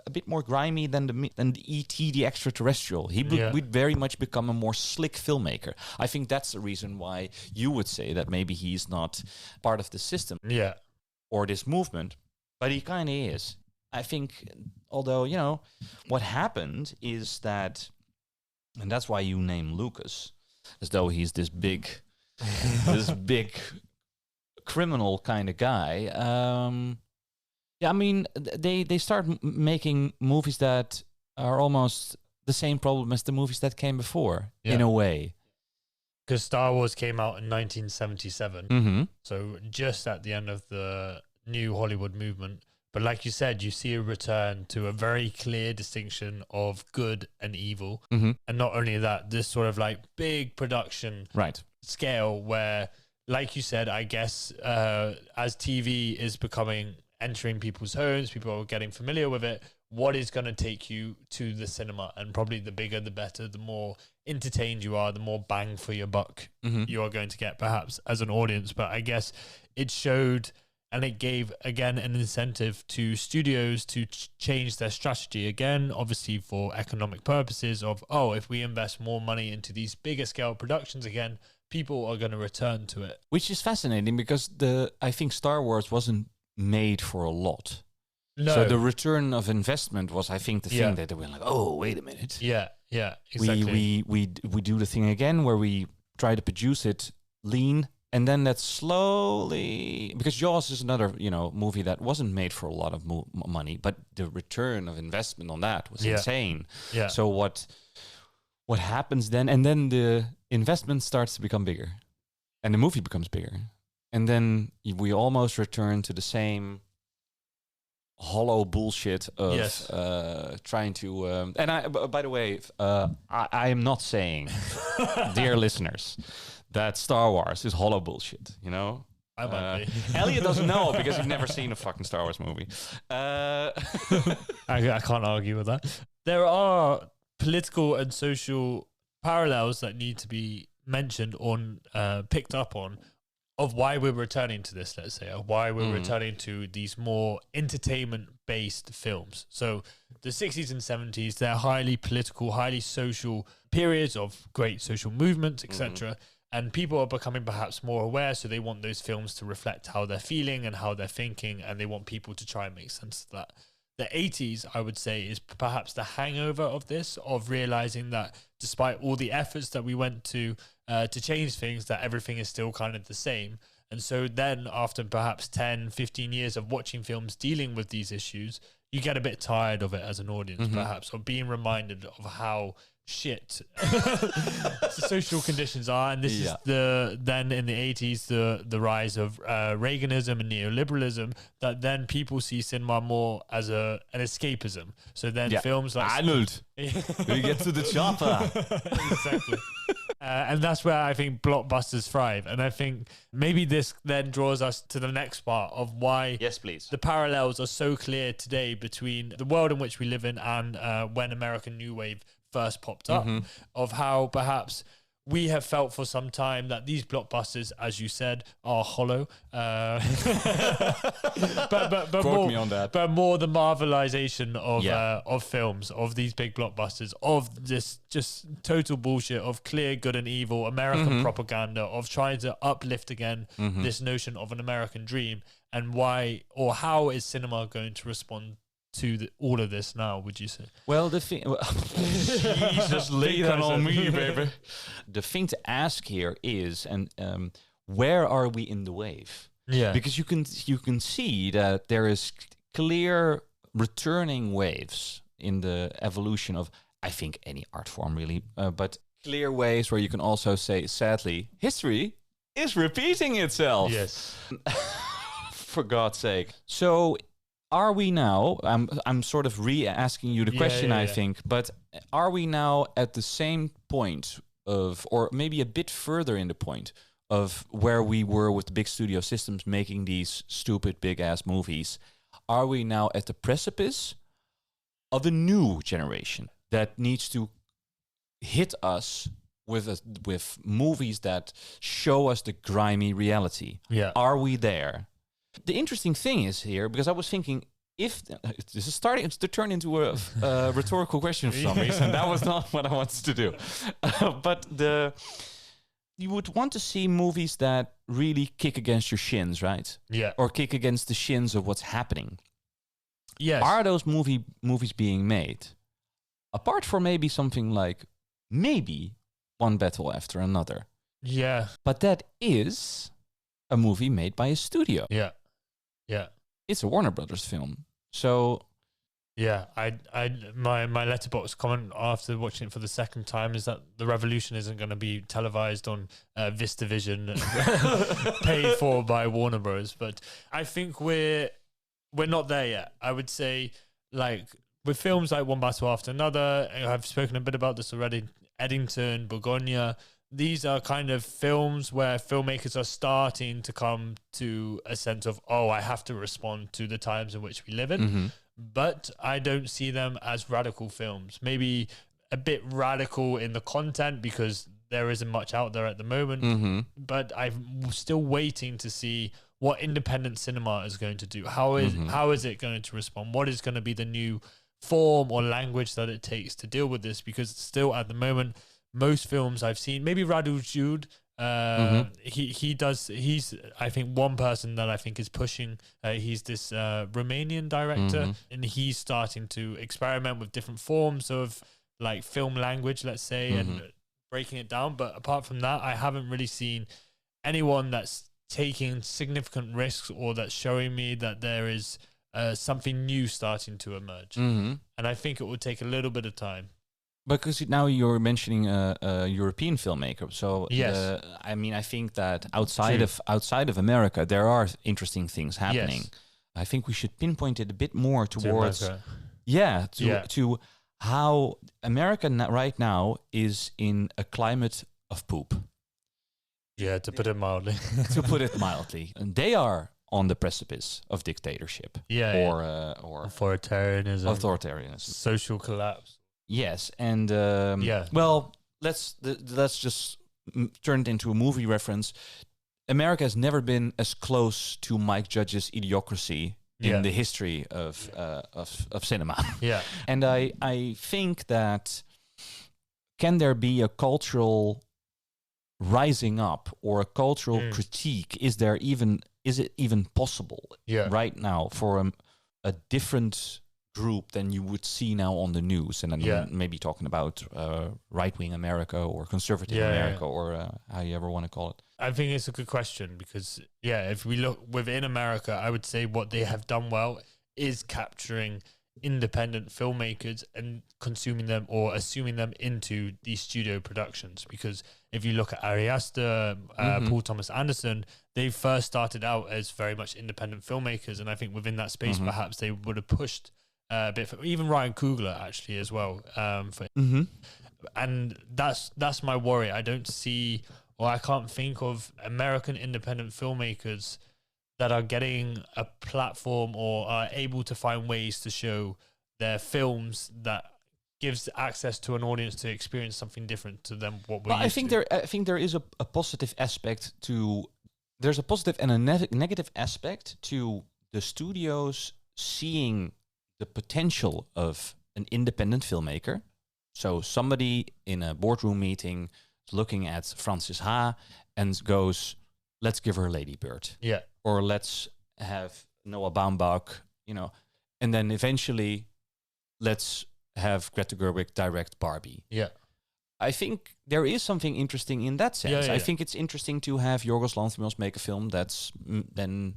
a bit more grimy than the E.T. the extraterrestrial. He would very much become a more slick filmmaker. I think that's the reason why you would say that maybe he's not part of the system or this movement, but he kind of is. I think, although, what happened is that, and that's why you name Lucas, as though he's this big criminal kind of guy. They start making movies that are almost the same problem as the movies that came before, in a way. because Star Wars came out in 1977. Mm-hmm. So just at the end of the new Hollywood movement. But like you said, you see a return to a very clear distinction of good and evil. Mm-hmm. And not only that, this sort of like big production scale where, like you said, I guess as TV is entering people's homes, people are getting familiar with it, what is going to take you to the cinema? And probably the bigger, the better, the more entertained you are, the more bang for your buck you are going to get perhaps as an audience. But I guess it showed and it gave, again, an incentive to studios to change their strategy again, obviously for economic purposes of, if we invest more money into these bigger scale productions again, people are going to return to it. Which is fascinating because I think Star Wars wasn't made for a lot. No. So the return of investment was, I think, the thing that they were like, oh, wait a minute. Yeah, exactly. We do the thing again where we try to produce it lean, and then that slowly, because Jaws is another movie that wasn't made for a lot of money, but the return of investment on that was insane. Yeah. So what happens then? And then the investment starts to become bigger, and the movie becomes bigger, and then we almost return to the same hollow bullshit of trying to and I by the way I am not saying dear listeners that Star Wars is hollow bullshit, I might be. Elliot doesn't know because he's never seen a fucking Star Wars movie. I can't argue with that. There are political and social parallels that need to be mentioned or picked up on of why we're returning to this, let's say, or why we're returning to these more entertainment-based films. So the 60s and 70s, they're highly political, highly social periods of great social movements, etc. And people are becoming perhaps more aware, so they want those films to reflect how they're feeling and how they're thinking, and they want people to try and make sense of that. The 80s, I would say, is perhaps the hangover of this, of realizing that despite all the efforts that we went to change things, that everything is still kind of the same. And so then after perhaps 10, 15 years of watching films dealing with these issues, you get a bit tired of it as an audience, perhaps, or being reminded of how shit the social conditions are. And this is then in the 80s, the rise of Reaganism and neoliberalism, that then people see cinema more as an escapism. So then films like Arnold, we get to the chopper. Exactly. And that's where I think blockbusters thrive. And I think maybe this then draws us to the next part of why the parallels are so clear today between the world in which we live in and when American New Wave first popped up, of how perhaps we have felt for some time that these blockbusters, as you said, are hollow. But Quote me on that. But more the marvelization of films, of these big blockbusters, of this just total bullshit of clear good and evil, American propaganda, of trying to uplift again this notion of an American dream. And why or how is cinema going to respond to all of this now, would you say? Well, the thing... Jesus, lay that on me, baby. The thing to ask here is, where are we in the wave? Yeah. Because you can see that there is clear returning waves in the evolution of, I think, any art form, really. But clear waves where you can also say, sadly, history is repeating itself. Yes. For God's sake. So... are we now, I'm sort of re-asking you the question, I think, but are we now at the same point of, or maybe a bit further in the point of where we were with the big studio systems making these stupid big-ass movies? Are we now at the precipice of a new generation that needs to hit us with movies that show us the grimy reality? Yeah. Are we there? The interesting thing is here, because I was thinking, if this is starting to turn into a rhetorical question for some reason, that was not what I wanted to do. But you would want to see movies that really kick against your shins, right? Yeah. Or kick against the shins of what's happening. Yes. Are those movies being made? Apart from maybe something like maybe One Battle After Another. Yeah. But that is a movie made by a studio. Yeah. Yeah. It's a Warner Brothers film. So Yeah, my Letterboxd comment after watching it for the second time is that The Revolution isn't going to be televised on VistaVision, paid for by Warner Bros. But I think we're not there yet. I would say, like with films like One Battle After Another, I've spoken a bit about this already. Eddington, Begonia. These are kind of films where filmmakers are starting to come to a sense of, I have to respond to the times in which we live in. Mm-hmm. But I don't see them as radical films. Maybe a bit radical in the content because there isn't much out there at the moment. Mm-hmm. But I'm still waiting to see what independent cinema is going to do. How is it going to respond? What is going to be the new form or language that it takes to deal with this? Because still at the moment, most films I've seen, maybe Radu Jude, he's I think one person that I think is pushing, he's this Romanian director, and he's starting to experiment with different forms of like film language, let's say, and breaking it down. But apart from that, I haven't really seen anyone that's taking significant risks or that's showing me that there is something new starting to emerge. And I think it will take a little bit of time. Because now you're mentioning a European filmmaker, so yes. I mean, I think that outside of America, there are interesting things happening. Yes. I think we should pinpoint it a bit more towards, to how America right now is in a climate of poop. Yeah, to put it mildly. And they are on the precipice of dictatorship. Or authoritarianism, social collapse. Yes, and well, let's just turn it into a movie reference. America has never been as close to Mike Judge's Idiocracy in the history of cinema. Yeah, and I think that can there be a cultural rising up or a cultural critique? Is it even possible right now for a different group than you would see now on the news, and then maybe talking about right-wing America or conservative America or how you ever want to call it? I think it's a good question because, if we look within America, I would say what they have done well is capturing independent filmmakers and consuming them or assuming them into these studio productions. Because if you look at Ari Aster, Paul Thomas Anderson, they first started out as very much independent filmmakers, and I think within that space, perhaps they would have pushed a bit for, even Ryan Coogler actually as well. And that's my worry. I don't see, or I can't think of American independent filmmakers that are getting a platform or are able to find ways to show their films that gives access to an audience to experience something different to them. I think there is a positive aspect to. There's a positive and a negative aspect to the studios seeing the potential of an independent filmmaker. So somebody in a boardroom meeting is looking at Frances Ha and goes, let's give her Lady Bird. Yeah. Or let's have Noah Baumbach, and then eventually let's have Greta Gerwig direct Barbie. Yeah. I think there is something interesting in that sense. I think it's interesting to have Yorgos Lanthimos make a film that's then,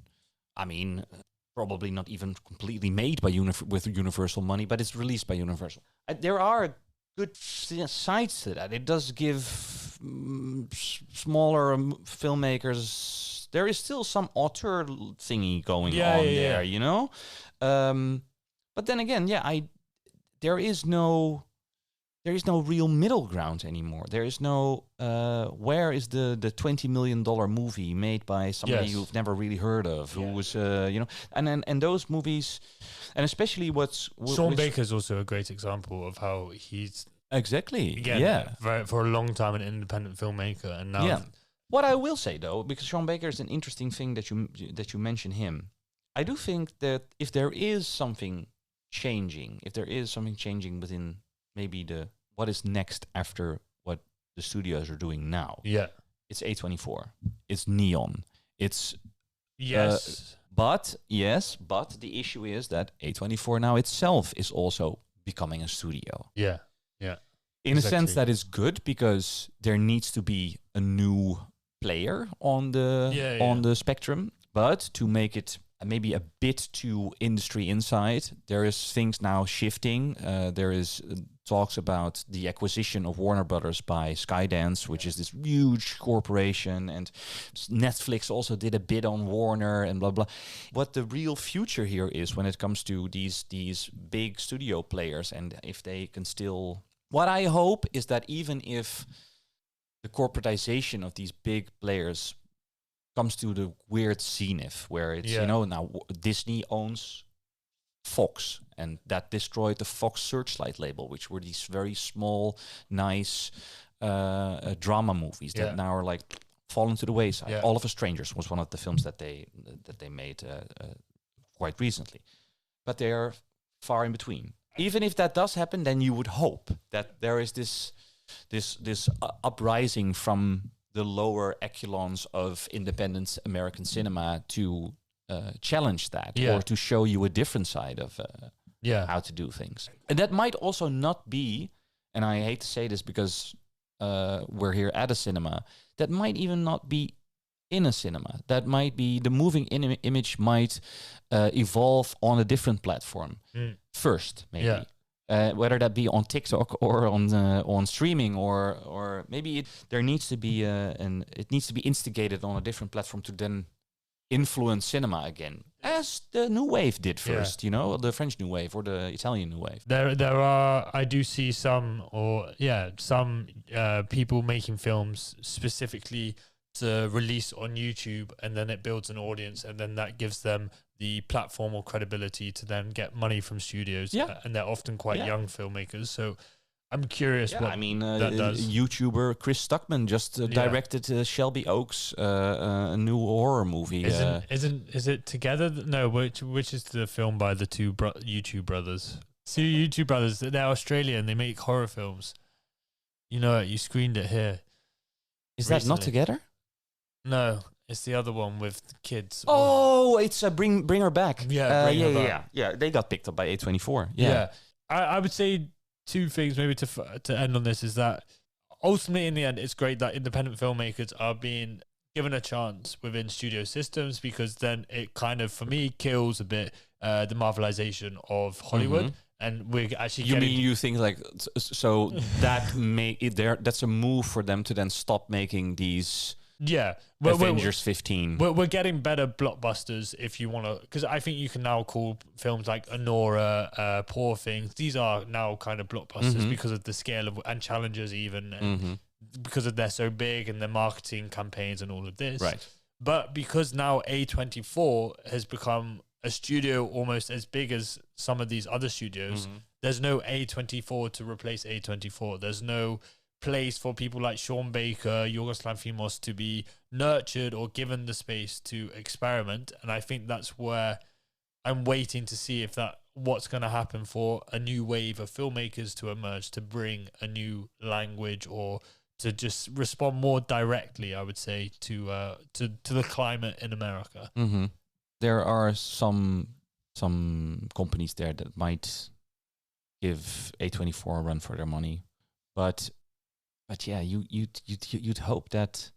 probably not even completely made by with Universal money, but it's released by Universal. There are good sides to that. It does give smaller filmmakers. There is still some auteur thingy going on there, But then again, there is no real middle ground anymore. There is no where is the $20 million movie made by somebody you've never really heard of, who was and those movies, and especially Sean Baker's also a great example of how he's for a long time an independent filmmaker, and now What I will say though, because Sean Baker is an interesting thing that you mention him, I do think that if there is something changing within maybe what is next after what the studios are doing now. Yeah. It's A24. It's Neon. It's yes. But the issue is that A24 now itself is also becoming a studio. Yeah. Yeah. In a sense that is good because there needs to be a new player on the spectrum, but to make it maybe a bit too industry inside. There is things now shifting. There is talks about the acquisition of Warner Brothers by Skydance, which is this huge corporation, and Netflix also did a bid on Warner and blah blah. What the real future here is when it comes to these big studio players, and if they can still. What I hope is that even if the corporatization of these big players comes to the weird zenith where it's, now Disney owns Fox, and that destroyed the Fox Searchlight label, which were these very small, nice drama movies that now are like fallen to the wayside. Yeah. All of Us Strangers was one of the films that they made quite recently, but they are far in between. Even if that does happen, then you would hope that there is this uprising from the lower echelons of independent American cinema to challenge that, or to show you a different side of how to do things. And that might also not be, and I hate to say this because we're here at a cinema, that might even not be in a cinema. That might be the moving image might evolve on a different platform first, maybe. Yeah. Whether that be on TikTok or on streaming, or maybe there needs to be it needs to be instigated on a different platform to then influence cinema again, as the New Wave did first. The French New Wave or the Italian New Wave. There are, I do see some people making films specifically to release on YouTube, and then it builds an audience, and then that gives them the platform or credibility to then get money from studios. And they're often quite young filmmakers. So I'm curious what that does. YouTuber Chris Stuckman just directed Shelby Oaks, a new horror movie. Is it Together? No, which is the film by the two YouTube brothers? Two YouTube brothers. They're Australian. They make horror films. You know it. You screened it here. Is that not Together? No, it's the other one with kids. Oh, it's Bring Her Back. Yeah, They got picked up by A24. Yeah. I would say two things maybe to end on this is that ultimately in the end it's great that independent filmmakers are being given a chance within studio systems, because then it kind of, for me, kills a bit the marvelization of Hollywood. And we're actually you think like so that that's a move for them to then stop making these Avengers 15. We're getting better blockbusters, if you want to, because I think you can now call films like Anora, Poor Things. These are now kind of blockbusters because of the scale of, and Challengers even, and because of they're so big and their marketing campaigns and all of this. Right. But because now A24 has become a studio almost as big as some of these other studios, there's no A24 to replace A24. There's no place for people like Sean Baker, Yorgos Lanthimos to be nurtured or given the space to experiment. And I think that's where I'm waiting to see what's going to happen for a new wave of filmmakers to emerge, to bring a new language, or to just respond more directly, I would say, to the climate in America. There are some companies there that might give A24 a run for their money, but yeah, you'd hope that.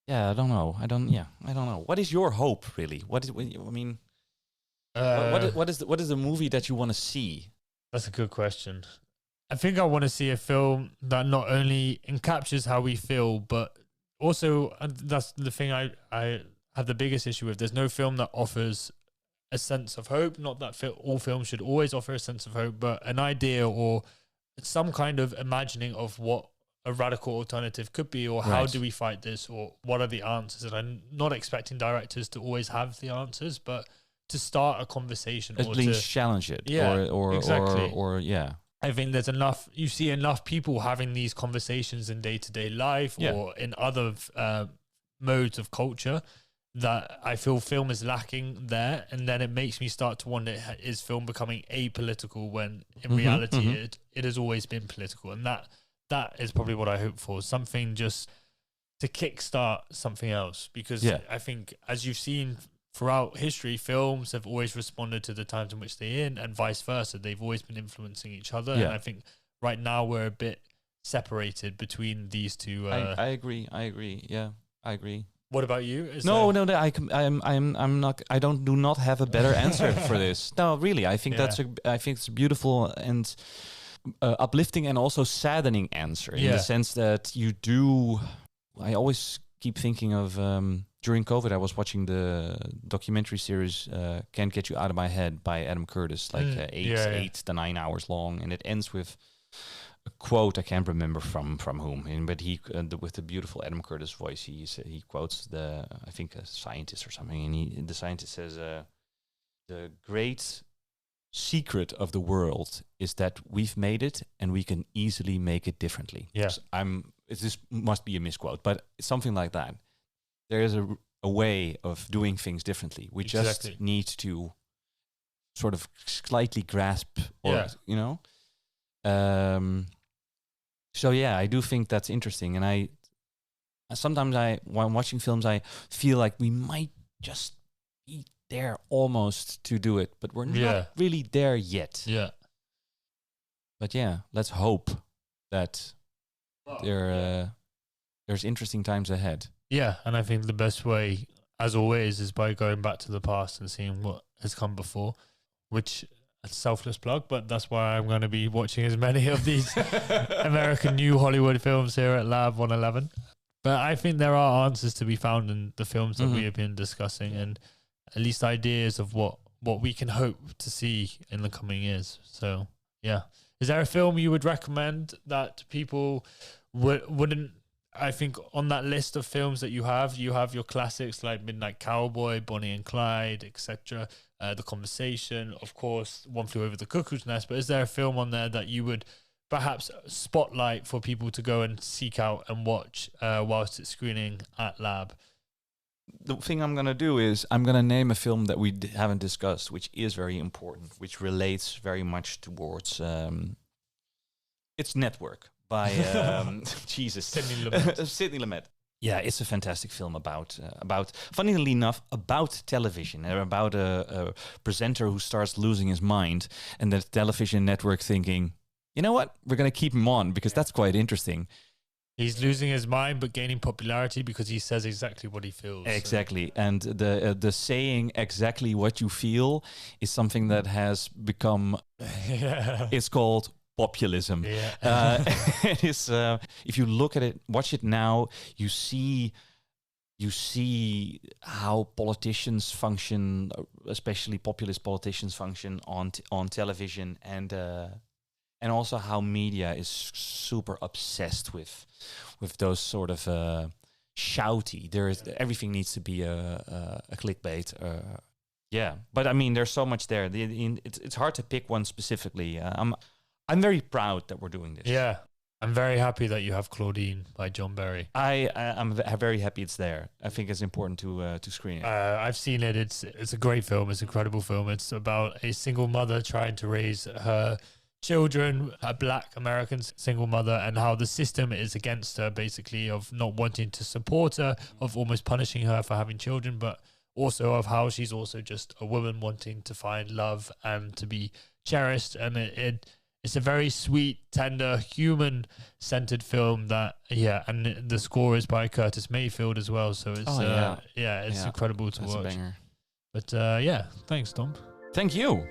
Yeah, I don't know. What is your hope, really? What is the movie that you want to see? That's a good question. I think I want to see a film that not only captures how we feel, but also, that's the thing I have the biggest issue with. There's no film that offers a sense of hope. Not that all films should always offer a sense of hope, but an idea or some kind of imagining of what a radical alternative could be, or how do we fight this, or what are the answers. And I'm not expecting directors to always have the answers, but to start a conversation, at least challenge it. Exactly. I think there's enough, you see enough people having these conversations in day-to-day life or in other modes of culture, that I feel film is lacking there. And then it makes me start to wonder, is film becoming apolitical when in reality it has always been political? And that is probably what I hope for, something just to kickstart something else. Because I think, as you've seen throughout history, films have always responded to the times in which they're in, and vice versa. They've always been influencing each other. And I think right now we're a bit separated between these two. I agree. Yeah, I agree. What about you? I'm not. I do not have a better answer for this. No, really, I think I think it's a beautiful and uplifting and also saddening answer in the sense that you do. I always keep thinking of during COVID. I was watching the documentary series "Can't Get You Out of My Head" by Adam Curtis, like 8 to 9 hours long, and it ends with a quote. I can't remember from whom, but he with the beautiful Adam Curtis voice, he quotes I think a scientist or something, and the scientist says, "The great secret of the world is that we've made it and we can easily make it differently." Yes, this must be a misquote, but it's something like that. There is a way of doing things differently. We just need to sort of slightly grasp, or you know. So yeah, I do think that's interesting, and sometimes when watching films, I feel like we might just be there almost to do it, but we're not really there yet. Yeah. But yeah, let's hope that there's interesting times ahead. Yeah, and I think the best way, as always, is by going back to the past and seeing what has come before, which a selfless plug, but that's why I'm going to be watching as many of these American New Hollywood films here at Lab 111. But I think there are answers to be found in the films that we have been discussing, and at least ideas of what we can hope to see in the coming years. So, yeah. Is there a film you would recommend that people wouldn't? I think on that list of films that you have your classics like Midnight Cowboy, Bonnie and Clyde, etc. The Conversation, of course, One Flew Over the Cuckoo's Nest. But is there a film on there that you would perhaps spotlight for people to go and seek out and watch whilst it's screening at Lab? The thing I'm going to do is I'm going to name a film that we haven't discussed, which is very important, which relates very much towards its Network by Sidney Lumet. Yeah, it's a fantastic film about funnily enough, about television, and about a presenter who starts losing his mind, and the television network thinking, you know what, we're going to keep him on because that's quite interesting. He's losing his mind but gaining popularity because he says exactly what he feels. Exactly. So. And the saying exactly what you feel is something that has become, it's called populism. Yeah. It is, if you look at it, watch it now, you see how politicians function, especially populist politicians function on television, and also how media is super obsessed with those sort of shouty. Everything needs to be a clickbait. Yeah, but I mean, there's so much there. It's hard to pick one specifically. I'm very proud that we're doing this. Yeah, I'm very happy that you have Claudine by John Barry. I'm very happy it's there. I think it's important to screen it. I've seen it. It's a great film. It's an incredible film. It's about a single mother trying to raise her children, a Black American single mother, and how the system is against her, basically, of not wanting to support her, of almost punishing her for having children, but also of how she's also just a woman wanting to find love and to be cherished. And it's a very sweet, tender, human-centered film that, and the score is by Curtis Mayfield as well. So it's incredible to watch. A banger. But thanks, Tom. Thank you.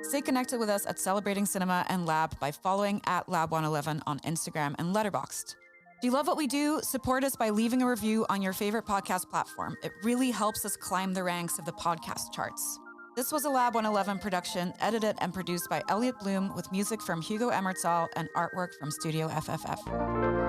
Stay connected with us at Celebrating Cinema and Lab by following at Lab111 on Instagram and Letterboxd. Do you love what we do? Support us by leaving a review on your favorite podcast platform. It really helps us climb the ranks of the podcast charts. This was a Lab 111 production, edited and produced by Elliot Bloom, with music from Hugo Emertsal and artwork from Studio FFF.